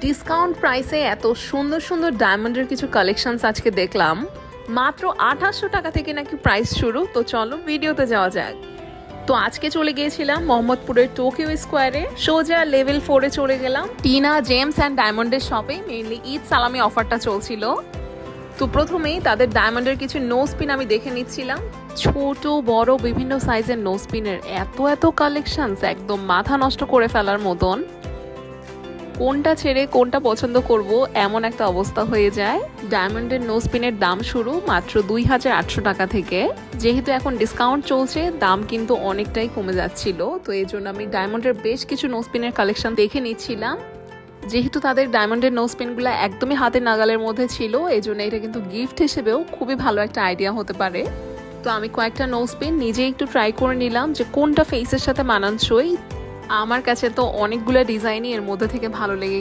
Discount প্রাইসে এত সুন্দর সুন্দর ডায়মন্ডের কিছু কালেকশনস আজকে দেখলাম। মাত্র 2800 টাকা থেকে নাকি প্রাইস শুরু। তো চলো ভিডিওতে যাওয়া যাক। তো আজকে চলে গিয়েছিলাম মোহাম্মদপুরের টোকিও স্কোয়ারে, সোজা লেভেল 4-এ চলে গেলাম টিনা জেমস অ্যান্ড ডায়মন্ডের শপে। মেইনলি ঈদ সালামি অফারটা চলছিল। তো প্রথমেই তাদের ডায়মন্ডের কিছু নো স্পিন আমি দেখে নিচ্ছিলাম। ছোট বড় বিভিন্ন সাইজের নো স্পিনের এত এত কালেকশনস, একদম মাথা নষ্ট করে ফেলার মতন। কোনটা ছেড়ে কোনটা পছন্দ করব এমন একটা অবস্থা হয়ে যায়। ডায়মন্ডের নো স্পিনের দাম শুরু মাত্র 2800 টাকা থেকে। যেহেতু এখন ডিসকাউন্ট চলছে, দাম কিন্তু অনেকটাই কমে যাচ্ছিল। তো এই জন্য আমি ডায়মন্ডের বেশ কিছু নো স্পিনের কালেকশন দেখে নিচ্ছিলাম। যেহেতু তাদের ডায়মন্ডের নো স্পিনগুলো একদমই হাতের নাগালের মধ্যে ছিল, এই জন্য এটা কিন্তু গিফট হিসেবেও খুবই ভালো একটা আইডিয়া হতে পারে। তো আমি কয়েকটা নো স্পিন নিজে একটু ট্রাই করে নিলাম যে কোনটা ফেসের সাথে মানানসই। আমার কাছে তো অনেকগুলো ডিজাইনই এর মধ্যে থেকে ভালো লেগে